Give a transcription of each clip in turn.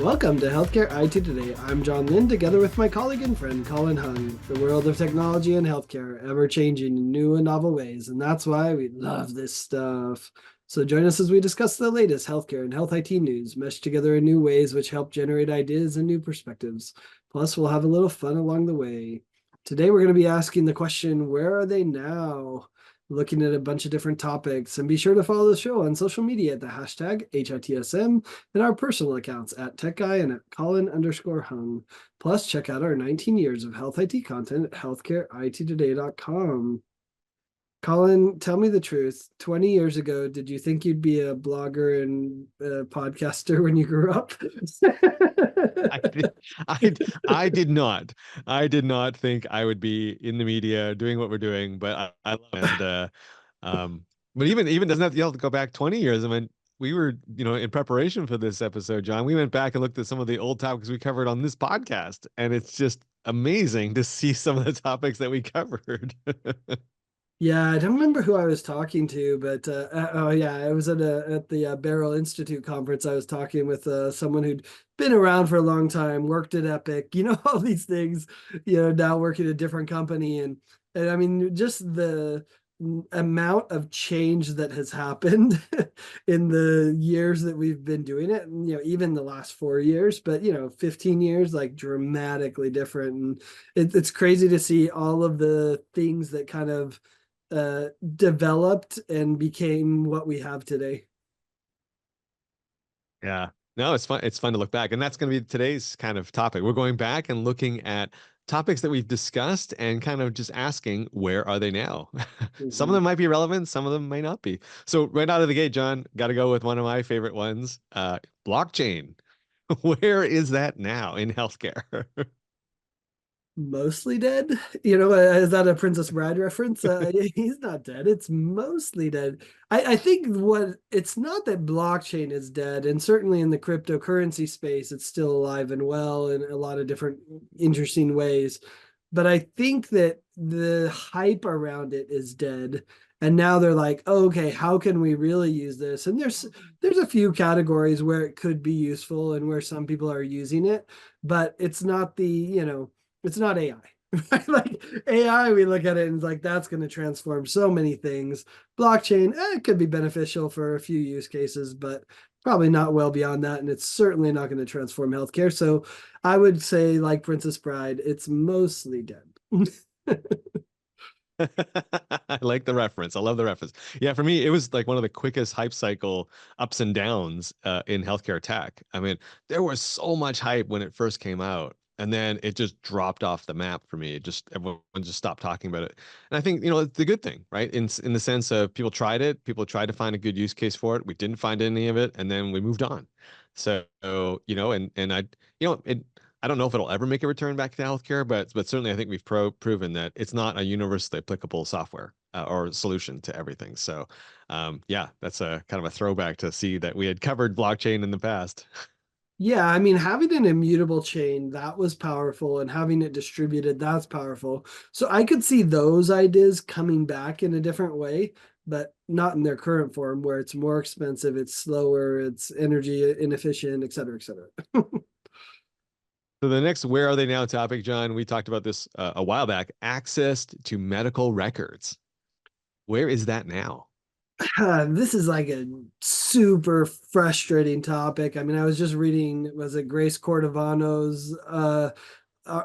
Welcome to Healthcare IT Today. I'm John Lynn, together with my colleague and friend Colin Hung. The world of technology and healthcare, ever changing in new and novel ways, and that's why we love this stuff. So join us as we discuss the latest healthcare and health IT news, meshed together in new ways which help generate ideas and new perspectives. Plus, we'll have a little fun along the way. Today, we're going to be asking the question, where are they now? Looking at a bunch of different topics, and be sure to follow the show on social media at the hashtag HITSM and our personal accounts at TechGuy and at Colin_Hung. Plus, check out our 19 years of health IT content at healthcareittoday.com. Colin, tell me the truth. 20 years ago, did you think you'd be a blogger and a podcaster when you grew up? I did, I did not. I did not think I would be in the media doing what we're doing, but I love it. And but even doesn't have to go back 20 years. I mean, we were, in preparation for this episode, John, we went back and looked at some of the old topics we covered on this podcast, and it's just amazing to see some of the topics that we covered. Yeah, I don't remember who I was talking to, but oh yeah, I was at the Barrel Institute conference. I was talking with someone who'd been around for a long time, worked at Epic, all these things, now working at a different company, and I mean just the amount of change that has happened in the years that we've been doing it, and even the last 4 years, but 15 years, like dramatically different, and it's crazy to see all of the things that kind of developed and became what we have today. Yeah. No, it's fun. It's fun to look back. And that's going to be today's kind of topic. We're going back and looking at topics that we've discussed and kind of just asking, where are they now? Some of them might be relevant, some of them may not be. So right out of the gate, John, got to go with one of my favorite ones, blockchain. Where is that now in healthcare? Mostly dead. Is that a Princess Bride reference? He's not dead. It's mostly dead. I think it's not that blockchain is dead, and certainly in the cryptocurrency space, it's still alive and well in a lot of different interesting ways. But I think that the hype around it is dead. And now they're like, oh, okay, how can we really use this? And there's a few categories where it could be useful and where some people are using it, but it's not it's not AI. Right? Like AI, we look at it and it's like that's going to transform so many things. Blockchain, it could be beneficial for a few use cases, but probably not well beyond that. And it's certainly not going to transform healthcare. So I would say, like Princess Bride, it's mostly dead. I like the reference. I love the reference. Yeah, for me, it was like one of the quickest hype cycle ups and downs in healthcare tech. I mean, there was so much hype when it first came out, and then it just dropped off the map for me. It just everyone just stopped talking about it. And I think, it's a good thing, right? In the sense of people tried to find a good use case for it. We didn't find any of it, and then we moved on. So, and I don't know if it'll ever make a return back to healthcare, but certainly I think we've proven that it's not a universally applicable software or solution to everything. So, yeah, that's a kind of a throwback to see that we had covered blockchain in the past. Yeah, I mean, having an immutable chain, that was powerful, and having it distributed, that's powerful. So I could see those ideas coming back in a different way, but not in their current form, where it's more expensive, it's slower, it's energy inefficient, et cetera, et cetera. So the next "Where are they now" topic, John, we talked about this a while back. Access to medical records. Where is that now? This is like a super frustrating topic. I mean, I was just reading, was it Grace Cordovano's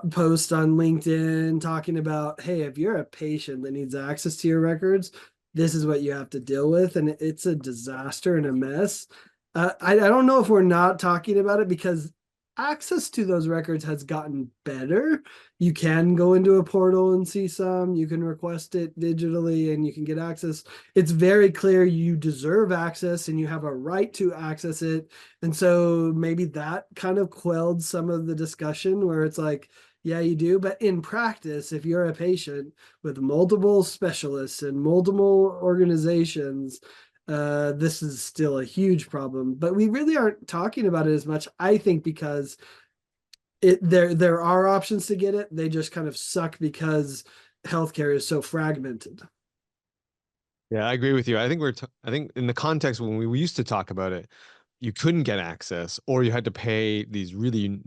post on LinkedIn talking about, hey, if you're a patient that needs access to your records, this is what you have to deal with. And it's a disaster and a mess. I don't know if we're not talking about it because access to those records has gotten better. You can go into a portal and see some, you can request it digitally and you can get access. It's very clear you deserve access and you have a right to access it. And so maybe that kind of quelled some of the discussion where it's like, yeah, you do. But in practice, if you're a patient with multiple specialists and multiple organizations, this is still a huge problem. But we really aren't talking about it as much, I think, because there are options to get it. They just kind of suck because healthcare is so fragmented. Yeah, I agree with you. I think I think in the context when we used to talk about it, you couldn't get access, or you had to pay these really,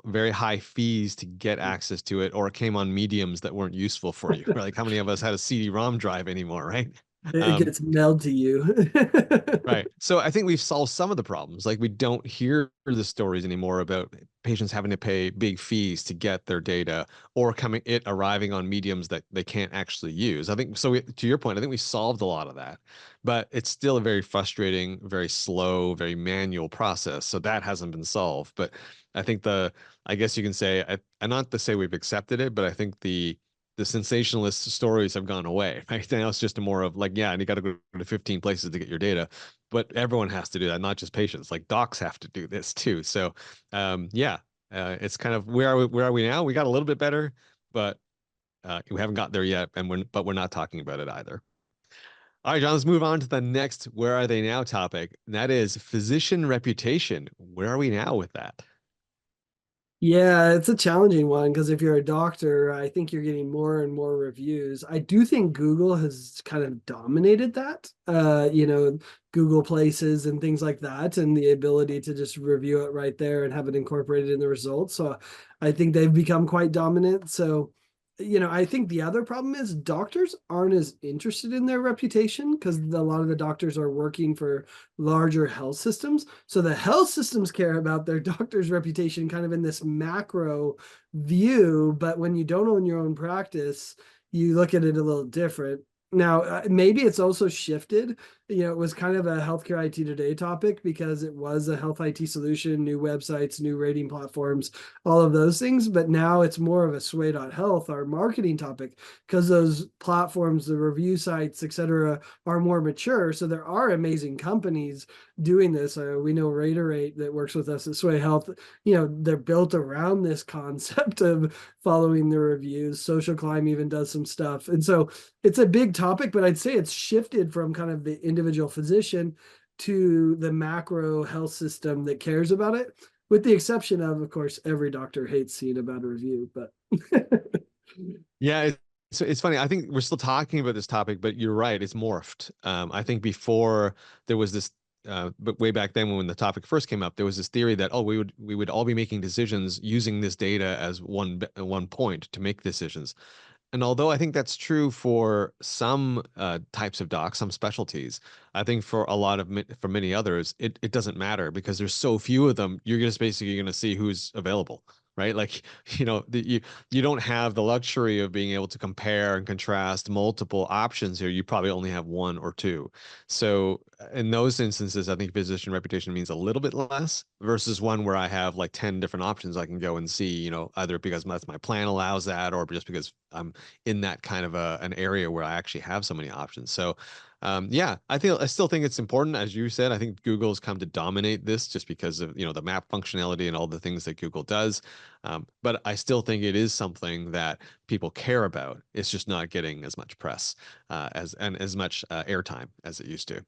very high fees to get access to it, or it came on mediums that weren't useful for you. Like how many of us had a CD-ROM drive anymore, right? It Um, gets mailed to you. Right. So I think we've solved some of the problems. Like we don't hear the stories anymore about patients having to pay big fees to get their data or arriving on mediums that they can't actually use. I think so. To your point, I think we solved a lot of that, but it's still a very frustrating, very slow, very manual process. So that hasn't been solved. But I think I guess you can say, and not to say we've accepted it, but I think the sensationalist stories have gone away. Right now, it's just a more of like, yeah, and you got to go to 15 places to get your data, but everyone has to do that, not just patients. Like docs have to do this too. So, yeah, it's kind of where are we now? We got a little bit better, but we haven't got there yet, and we're not talking about it either. All right, John, let's move on to the next "Where are they now" topic, and that is physician reputation. Where are we now with that? Yeah, it's a challenging one because if you're a doctor, I think you're getting more and more reviews. I do think Google has kind of dominated that, Google Places and things like that, and the ability to just review it right there and have it incorporated in the results. So I think they've become quite dominant. So, I think the other problem is doctors aren't as interested in their reputation because a lot of the doctors are working for larger health systems. So the health systems care about their doctor's reputation kind of in this macro view, but when you don't own your own practice, you look at it a little different. Now, maybe it's also shifted. It was kind of a healthcare IT today topic because it was a health IT solution, new websites, new rating platforms, all of those things. But now it's more of a sway.health, our marketing topic, because those platforms, the review sites, et cetera, are more mature. So there are amazing companies doing this. We know Raiderate that works with us at Sway Health. They're built around this concept of following the reviews. Social Climb even does some stuff, and so it's a big topic. But I'd say it's shifted from kind of the individual physician to the macro health system that cares about it. With the exception of course, every doctor hates seeing a bad review, but Yeah, it's funny. I think we're still talking about this topic, but you're right. It's morphed. I think before there was this, but way back then when the topic first came up, there was this theory that we would all be making decisions using this data as one point to make decisions. And although I think that's true for some types of docs, some specialties, I think for for many others, it doesn't matter because there's so few of them. You're just basically going to see who's available, right? Like, you don't have the luxury of being able to compare and contrast multiple options here. You probably only have one or two. So in those instances, I think physician reputation means a little bit less versus one where I have like 10 different options I can go and see, either because that's my plan allows that or just because I'm in that kind of an area where I actually have so many options. So, yeah, I still think it's important, as you said. I think Google's come to dominate this just because of the map functionality and all the things that Google does. But I still think it is something that people care about. It's just not getting as much press and as much airtime as it used to.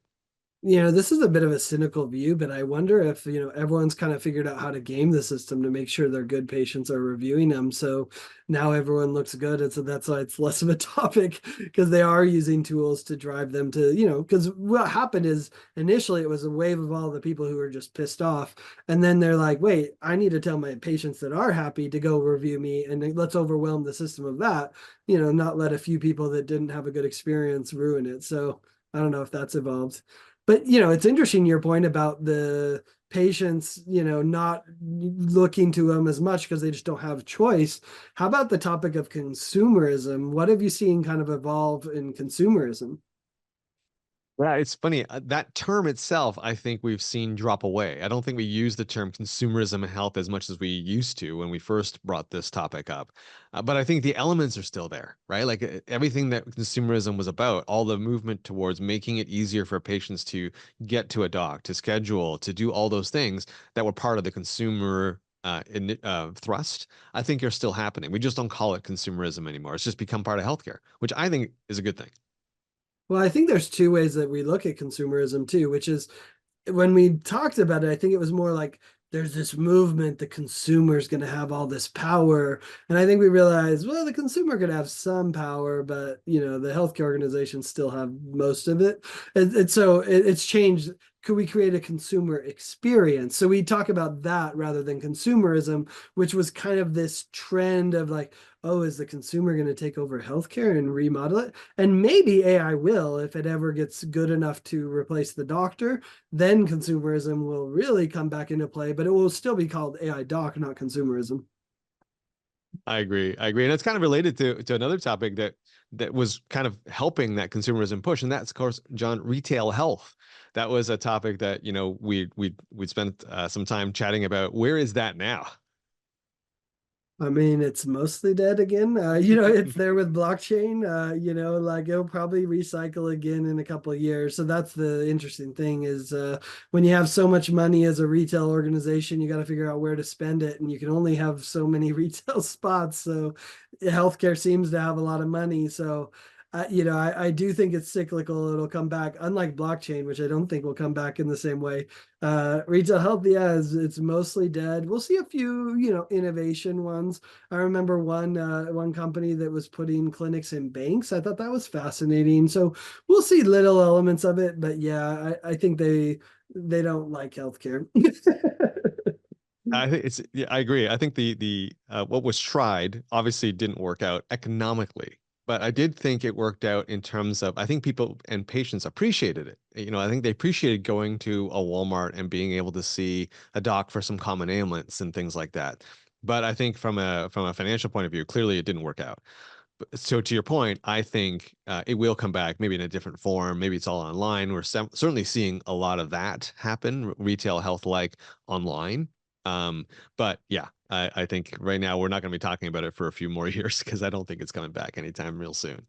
This is a bit of a cynical view, but I wonder if, everyone's kind of figured out how to game the system to make sure their good patients are reviewing them. So now everyone looks good. And so that's why it's less of a topic because they are using tools to drive them to, because what happened is initially it was a wave of all the people who were just pissed off. And then they're like, wait, I need to tell my patients that are happy to go review me and let's overwhelm the system of that, not let a few people that didn't have a good experience ruin it. So I don't know if that's evolved. But it's interesting your point about the patients, not looking to them as much because they just don't have choice. How about the topic of consumerism? What have you seen kind of evolve in consumerism? Yeah, it's funny. That term itself, I think we've seen drop away. I don't think we use the term consumerism in health as much as we used to when we first brought this topic up. But I think the elements are still there, right? Like everything that consumerism was about, all the movement towards making it easier for patients to get to a doc, to schedule, to do all those things that were part of the consumer thrust, I think are still happening. We just don't call it consumerism anymore. It's just become part of healthcare, which I think is a good thing. Well, I think there's two ways that we look at consumerism too, which is when we talked about it, I think it was more like there's this movement, the consumer's going to have all this power. And I think we realized, well, the consumer could have some power, but the healthcare organizations still have most of it. And so it's changed. could we create a consumer experience? So we talk about that rather than consumerism, which was kind of this trend of like, oh, is the consumer going to take over healthcare and remodel it? And maybe AI will, if it ever gets good enough to replace the doctor, then consumerism will really come back into play, but it will still be called AI doc, not consumerism. I agree. I agree. And it's kind of related to another topic that was kind of helping that consumerism push. And that's, of course, John, retail health. That was a topic that, we spent some time chatting about. Where is that now? I mean, it's mostly dead again. It's there with blockchain. Like it'll probably recycle again in a couple of years. So that's the interesting thing is when you have so much money as a retail organization, you got to figure out where to spend it, and you can only have so many retail spots. So healthcare seems to have a lot of money. So I do think it's cyclical. It'll come back, unlike blockchain, which I don't think will come back in the same way. Retail health, yeah, it's mostly dead. We'll see a few, innovation ones. I remember one company that was putting clinics in banks. I thought that was fascinating. So we'll see little elements of it, but yeah, I think they don't like healthcare. I think yeah, I agree. I think the what was tried obviously didn't work out economically, but I did think it worked out in terms of I think people and patients appreciated it. I think they appreciated going to a Walmart and being able to see a doc for some common ailments and things like that. But I think from a financial point of view, clearly it didn't work out. So to your point, I think it will come back, maybe in a different form. Maybe it's all online. We're certainly seeing a lot of that happen, retail health like online. But yeah, I think right now we're not going to be talking about it for a few more years because I don't think it's coming back anytime real soon.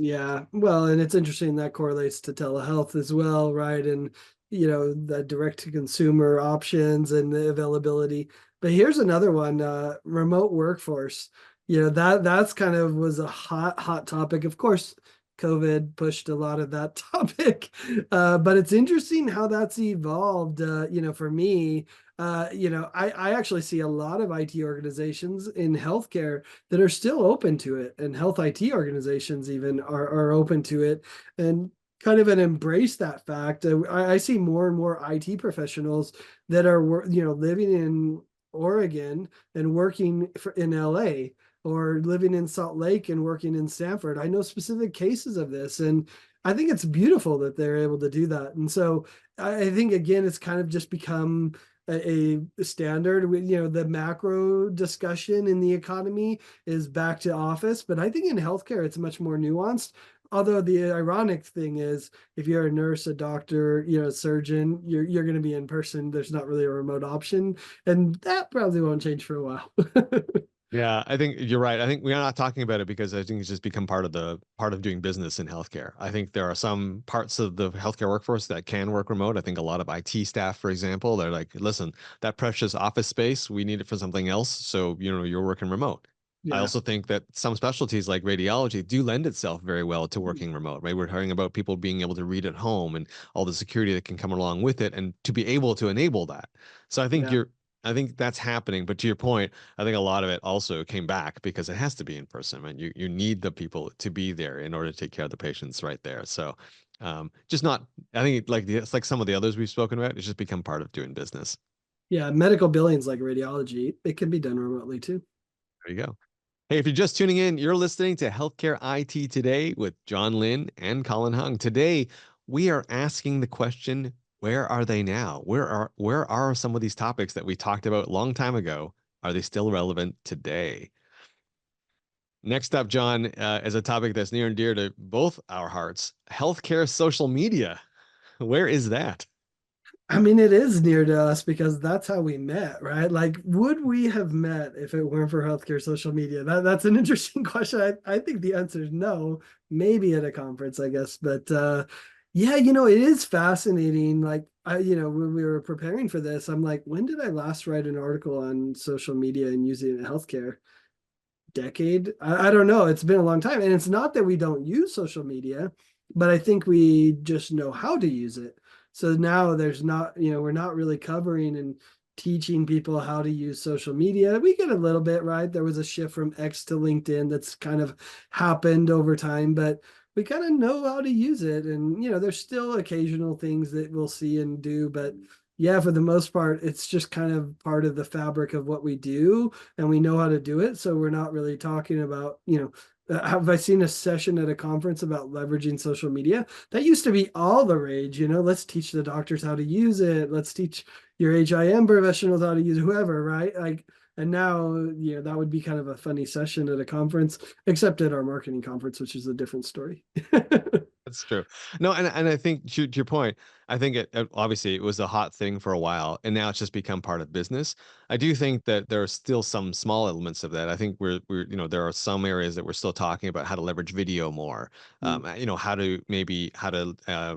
Yeah, well, and it's interesting that correlates to telehealth as well, right? And the direct to consumer options and the availability. But here's another one, remote workforce. That's kind of was a hot topic. Of course, COVID pushed a lot of that topic. But it's interesting how that's evolved. For me, I actually see a lot of IT organizations in healthcare that are still open to it, and health IT organizations even are open to it, and kind of an embrace that fact. I see more and more IT professionals that are living in Oregon and working in LA, or living in Salt Lake and working in Stanford. I know specific cases of this, and I think it's beautiful that they're able to do that. And so I think again, it's kind of just become a standard. The macro discussion in the economy is back to office, but I think in healthcare it's much more nuanced. Although the ironic thing is, if you're a nurse, a doctor, a surgeon, you're going to be in person. There's not really a remote option, and that probably won't change for a while. Yeah, I think you're right. I think we are not talking about it because I think it's just become part of doing business in healthcare. I think there are some parts of the healthcare workforce that can work remote. I think a lot of IT staff, for example, they're like, listen, that precious office space, we need it for something else. So, you're working remote. I Yeah. also think that some specialties like radiology do lend itself very well to working remote, right? We're hearing about people being able to read at home and all the security that can come along with it and to be able to enable that. So Yeah. I think that's happening. But to your point, I think a lot of it also came back because it has to be in person. I mean, you need the people to be there in order to take care of the patients right there. So, just not. I think it's like some of the others we've spoken about. It's just become part of doing business. Yeah. Medical billings like radiology, it can be done remotely too. There you go. Hey, if you're just tuning in, you're listening to Healthcare IT Today with John Lynn and Colin Hung. Today, we are asking the question, where are they now? Where are some of these topics that we talked about a long time ago? Are they still relevant today? Next up, John, is a topic that's near and dear to both our hearts, healthcare social media. Where is that? I mean, it is near to us because that's how we met, right? Like, would we have met if it weren't for healthcare social media? That's an interesting question. I think the answer is no, maybe at a conference, I guess. But yeah, it is fascinating. Like, when we were preparing for this, I'm like, when did I last write an article on social media and using it in healthcare? Decade. I don't know. It's been a long time. And it's not that we don't use social media, but I think we just know how to use it. So now there's not, we're not really covering and teaching people how to use social media. We get a little bit, right? There was a shift from X to LinkedIn that's kind of happened over time, but we kind of know how to use it. And, there's still occasional things that we'll see and do, but yeah, for the most part, it's just kind of part of the fabric of what we do, and we know how to do it. So we're not really talking about, have I seen a session at a conference about leveraging social media? That used to be all the rage, let's teach the doctors how to use it. Let's teach your HIM professionals how to use whoever, right? Like, and now, that would be kind of a funny session at a conference, except at our marketing conference, which is a different story. That's true. No, and I think to your point, I think obviously it was a hot thing for a while, and now it's just become part of business. I do think that there are still some small elements of that. I think there are some areas that we're still talking about how to leverage video more. How to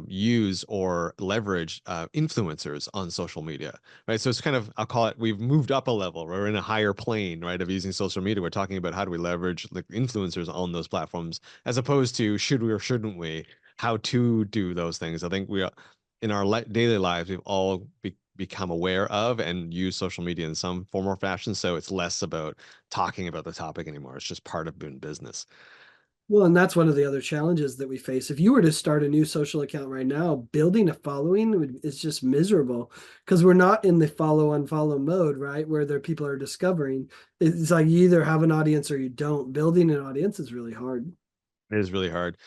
use or leverage influencers on social media, right? So it's kind of, I'll call it, we've moved up a level. We're in a higher plane, right, of using social media. We're talking about how do we leverage like influencers on those platforms, as opposed to should we or shouldn't we, how to do those things. I think in our daily lives, we've all become aware of and use social media in some form or fashion. So it's less about talking about the topic anymore. It's just part of doing business. Well, and that's one of the other challenges that we face. If you were to start a new social account right now, building a following is just miserable because we're not in the follow unfollow mode, right? Where there people are discovering. It's like you either have an audience or you don't. Building an audience is really hard. It is really hard.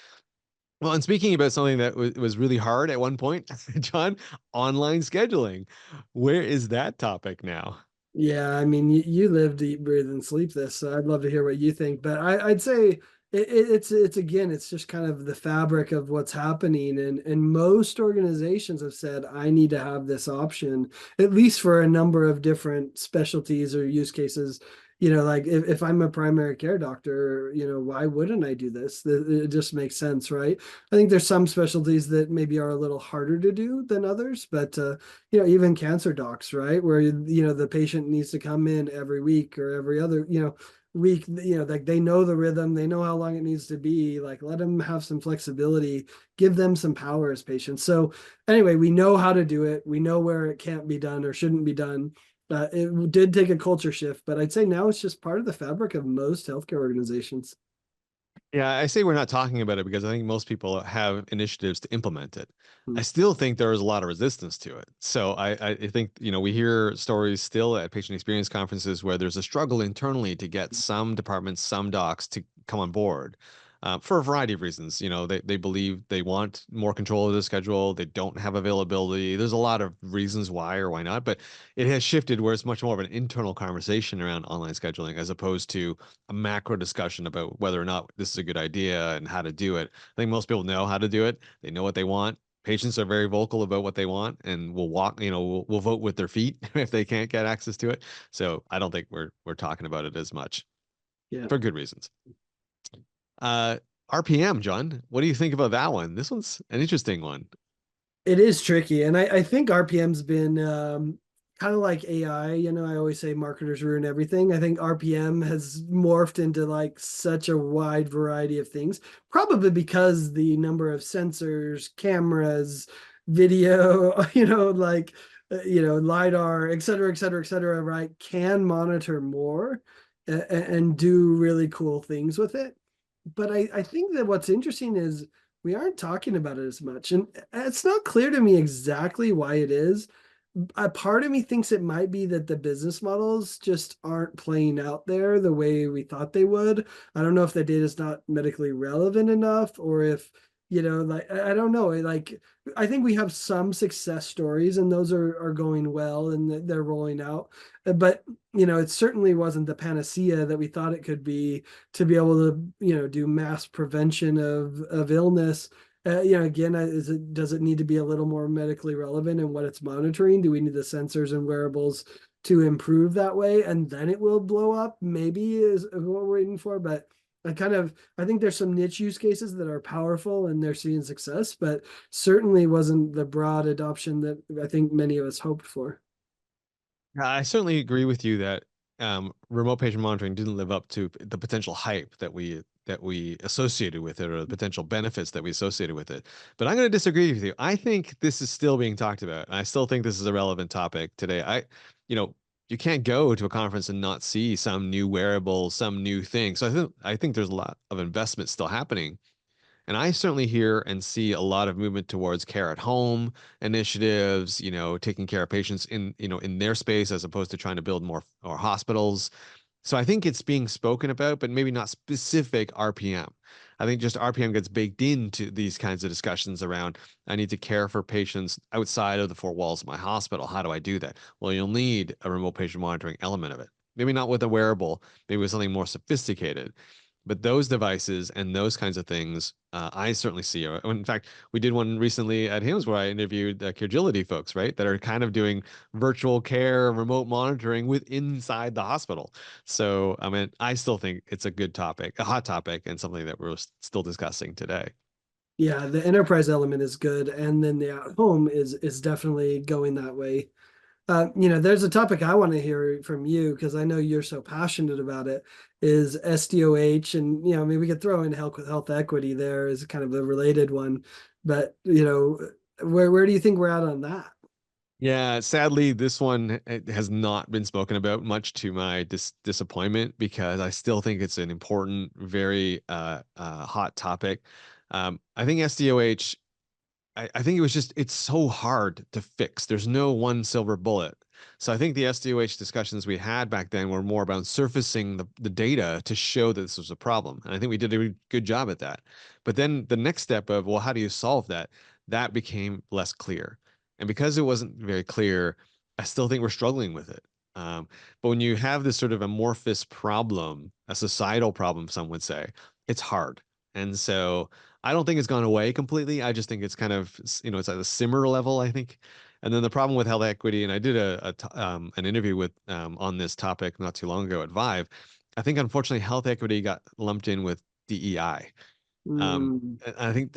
Well, and speaking about something that was really hard at one point, John, online scheduling. Where is that topic now? Yeah, I mean, you live, eat, breathe, and sleep this, so I'd love to hear what you think. But I'd say it's again, it's just kind of the fabric of what's happening, and most organizations have said, I need to have this option, at least for a number of different specialties or use cases. Like if I'm a primary care doctor, why wouldn't I do this? It just makes sense, right? I think there's some specialties that maybe are a little harder to do than others, but even cancer docs, right? Where, the patient needs to come in every week or every other, week, like they know the rhythm, they know how long it needs to be, like let them have some flexibility, give them some power as patients. So anyway, we know how to do it. We know where it can't be done or shouldn't be done. It did take a culture shift, but I'd say now it's just part of the fabric of most healthcare organizations. Yeah, I say we're not talking about it because I think most people have initiatives to implement it. I Hmm. still think there is a lot of resistance to it. So I think, we hear stories still at patient experience conferences where there's a struggle internally to get some departments, some docs to come on board. For a variety of reasons. They believe they want more control of the schedule. They don't have availability. There's a lot of reasons why or why not, but it has shifted where it's much more of an internal conversation around online scheduling as opposed to a macro discussion about whether or not this is a good idea and how to do it. I think most people know how to do it. They know what they want. Patients are very vocal about what they want and will walk, will vote with their feet if they can't get access to it. So I don't think we're talking about it as much Yeah. for good reasons. Uh, RPM, John, what do you think about that one? This one's an interesting one. It is tricky. And I think RPM's been kind of like AI. I always say marketers ruin everything. I think RPM has morphed into like such a wide variety of things, probably because the number of sensors, cameras, video, LiDAR, et cetera, et cetera, et cetera, right, can monitor more and do really cool things with it. But I think that what's interesting is we aren't talking about it as much. And it's not clear to me exactly why it is. A part of me thinks it might be that the business models just aren't playing out there the way we thought they would. I don't know if the data is not medically relevant enough or if, like, I don't know. Like, I think we have some success stories and those are going well and they're rolling out. But, it certainly wasn't the panacea that we thought it could be able to, do mass prevention of illness. Again, does it need to be a little more medically relevant in what it's monitoring? Do we need the sensors and wearables to improve that way, and then it will blow up? Maybe is what we're waiting for, but I think there's some niche use cases that are powerful and they're seeing success, but certainly wasn't the broad adoption that I think many of us hoped for. I certainly agree with you that remote patient monitoring didn't live up to the potential hype that we associated with it or the potential benefits that we associated with it. But I'm going to disagree with you. I think this is still being talked about. And I still think this is a relevant topic today. You know, you can't go to a conference and not see some new wearable, some new thing. So I think there's a lot of investment still happening And I certainly hear and see a lot of movement towards care at home initiatives, taking care of patients in their space as opposed to trying to build more hospitals. So I think it's being spoken about, but maybe not specific RPM. I think just RPM gets baked into these kinds of discussions around I need to care for patients outside of the four walls of my hospital. How do I do that? Well, you'll need a remote patient monitoring element of it. Maybe not with a wearable, maybe with something more sophisticated. But those devices and those kinds of things, I certainly see. In fact, we did one recently at HIMSS where I interviewed Caregility folks, right, that are kind of doing virtual care, remote monitoring with inside the hospital. So, I mean, I still think it's a good topic, a hot topic, and something that we're still discussing today. Yeah, the enterprise element is good, and then the at home is definitely going that way. There's a topic I want to hear from you because I know you're so passionate about it, is SDOH, and maybe we could throw in health equity there as kind of a related one. But where do you think we're at on that? Yeah, sadly, this one has not been spoken about much to my disappointment because I still think it's an important, very hot topic. I think SDOH I think it's so hard to fix. There's no one silver bullet. So I think the SDOH discussions we had back then were more about surfacing the data to show that this was a problem. And I think we did a good job at that. But then the next step of, well, how do you solve that? That became less clear. And because it wasn't very clear, I still think we're struggling with it. But when you have this sort of amorphous problem, a societal problem, some would say, it's hard. And so I don't think it's gone away completely. I just think it's kind of, it's at a simmer level, I think. And then the problem with health equity, and I did an interview with on this topic not too long ago at Vive. I think unfortunately health equity got lumped in with DEI. Mm. And I think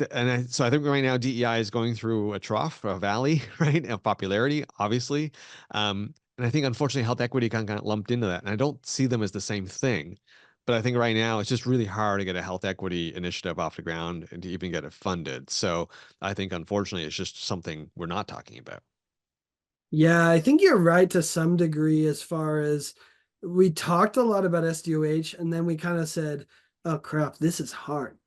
so I think right now DEI is going through a trough, a valley, right, of popularity, obviously. And I think unfortunately health equity kind of got lumped into that. And I don't see them as the same thing. But I think right now it's just really hard to get a health equity initiative off the ground and to even get it funded. So I think unfortunately it's just something we're not talking about. Yeah, I think you're right to some degree as far as we talked a lot about SDOH and then we kind of said, oh crap, this is hard.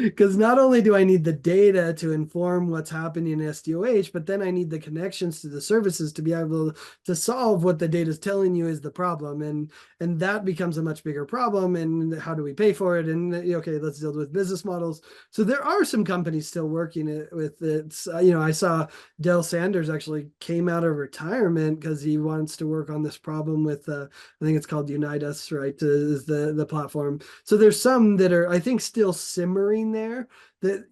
Because not only do I need the data to inform what's happening in SDOH, but then I need the connections to the services to be able to solve what the data is telling you is the problem. And that becomes a much bigger problem. And how do we pay for it? And okay, let's deal with business models. So there are some companies still working with it. I saw Dell Sanders actually came out of retirement because he wants to work on this problem with I think it's called Unite Us, right? Is the platform. So there's some that are, I think, still simmering there that,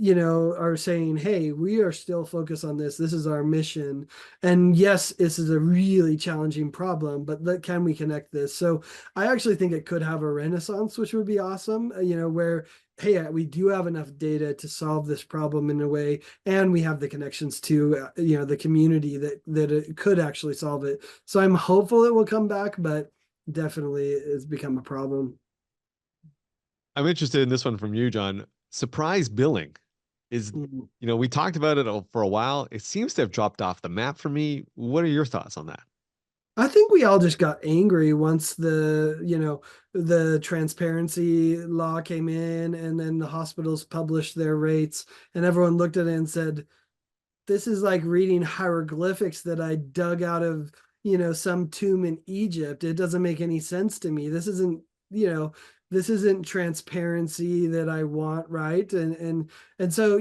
are saying, hey, we are still focused on this. This is our mission. And yes, this is a really challenging problem, but can we connect this? So I actually think it could have a renaissance, which would be awesome, where hey, we do have enough data to solve this problem in a way, and we have the connections to the community that it could actually solve it. So I'm hopeful it will come back, but definitely it's become a problem. I'm interested in this one from you, John. Surprise billing is, Mhm. we talked about it for a while. It seems to have dropped off the map for me. What are your thoughts on that? I think we all just got angry once the transparency law came in and then the hospitals published their rates and everyone looked at it and said, this is like reading hieroglyphics that I dug out of, some tomb in Egypt. It doesn't make any sense to me. You know, this isn't transparency that I want, right? And so,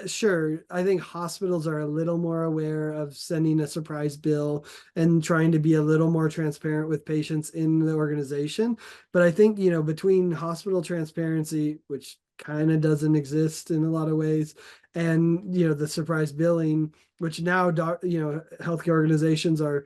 sure, I think hospitals are a little more aware of sending a surprise bill and trying to be a little more transparent with patients in the organization. But I think, between hospital transparency, which kind of doesn't exist in a lot of ways, and the surprise billing, which now healthcare organizations are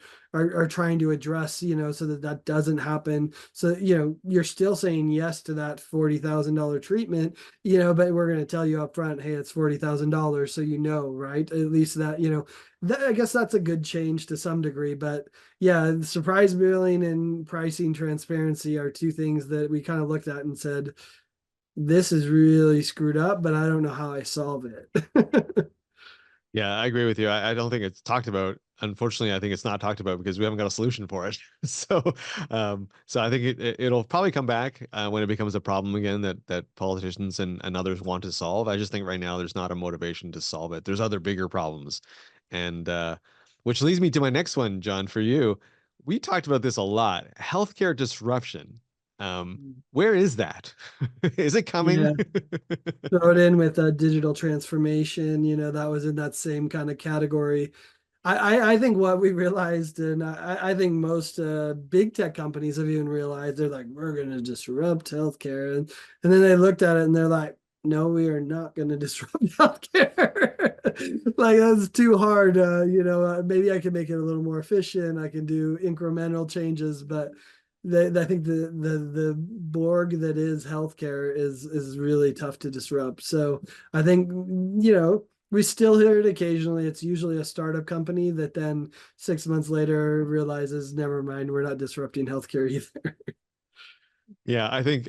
trying to address, so that doesn't happen. So you're still saying yes to that $40,000 treatment, but we're going to tell you up front, hey, it's $40,000, so right? At least I guess that's a good change to some degree. But yeah, the surprise billing and pricing transparency are two things that we kind of looked at and said, this is really screwed up, but I don't know how I solve it. Yeah, I agree with you. I don't think it's talked about. Unfortunately, I think it's not talked about because we haven't got a solution for it. So I think it'll probably come back when it becomes a problem again that politicians and others want to solve. I just think right now there's not a motivation to solve it. There's other bigger problems, and which leads me to my next one, John, for you. We talked about this a lot. Healthcare disruption. Where is that? Is it coming? Yeah. Throw it in with a digital transformation, that was in that same kind of category. I think what we realized, and I think most big tech companies have even realized, they're like, we're going to disrupt healthcare. And then they looked at it and they're like, no, we are not going to disrupt healthcare. Like, that's too hard. Maybe I can make it a little more efficient. I can do incremental changes, but I think the Borg that is healthcare is really tough to disrupt. So I think, we still hear it occasionally. It's usually a startup company that then 6 months later realizes, never mind, we're not disrupting healthcare either. Yeah, I think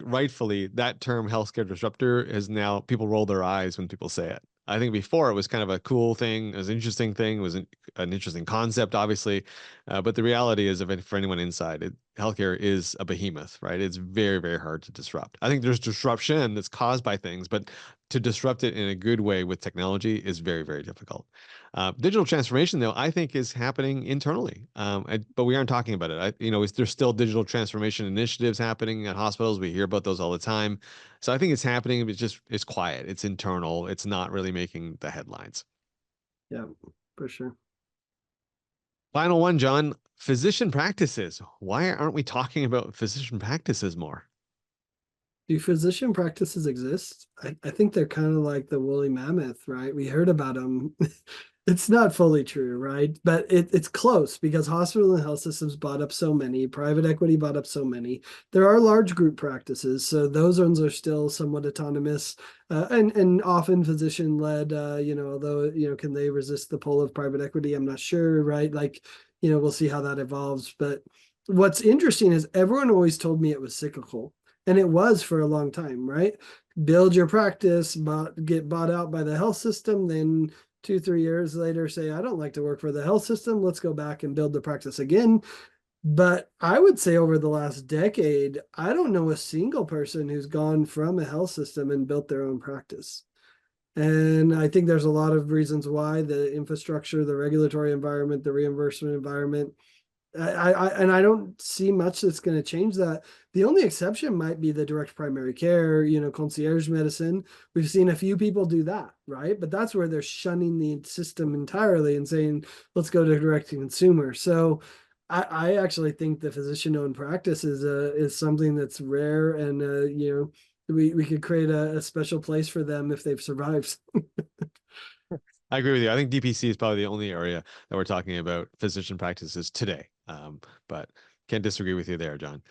rightfully that term healthcare disruptor is now people roll their eyes when people say it. I think before it was kind of a cool thing, it was an interesting thing, it was an interesting concept, obviously. But the reality is, for anyone inside, healthcare is a behemoth, right? It's very, very hard to disrupt. I think there's disruption that's caused by things, but to disrupt it in a good way with technology is very, very difficult. Digital transformation, though, I think is happening internally, but we aren't talking about it. There's still digital transformation initiatives happening at hospitals. We hear about those all the time. So I think it's happening, but it's quiet. It's internal. It's not really making the headlines. Yeah, for sure. Final one, John. Physician practices. Why aren't we talking about physician practices more? Do physician practices exist? I think they're kind of like the woolly mammoth, right? We heard about them. It's not fully true, right? But it's close because hospital and health systems bought up so many, private equity bought up so many. There are large group practices, so those ones are still somewhat autonomous, and often physician led. Although can they resist the pull of private equity? I'm not sure, right? Like, we'll see how that evolves. But what's interesting is everyone always told me it was cyclical. And it was for a long time, right? Build your practice, get bought out by the health system, then 2, 3 years later say, I don't like to work for the health system. Let's go back and build the practice again. But I would say over the last decade, I don't know a single person who's gone from a health system and built their own practice. And I think there's a lot of reasons why: the infrastructure, the regulatory environment, the reimbursement environment. I don't see much that's going to change that. The only exception might be the direct primary care, concierge medicine. We've seen a few people do that, right? But that's where they're shunning the system entirely and saying, let's go to direct to consumer. So I actually think the physician-owned practice is something that's rare, and we could create a special place for them if they've survived. I agree with you. I think DPC is probably the only area that we're talking about physician practices today. But can't disagree with you there, John.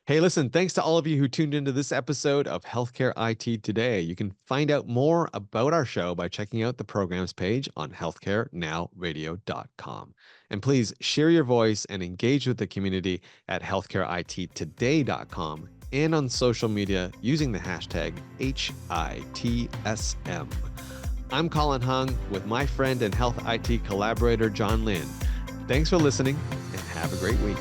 Hey, listen, thanks to all of you who tuned into this episode of Healthcare IT Today. You can find out more about our show by checking out the programs page on healthcarenowradio.com. And please share your voice and engage with the community at healthcareittoday.com and on social media using the hashtag HITSM. I'm Colin Hung with my friend and health IT collaborator, John Lynn. Thanks for listening and have a great week.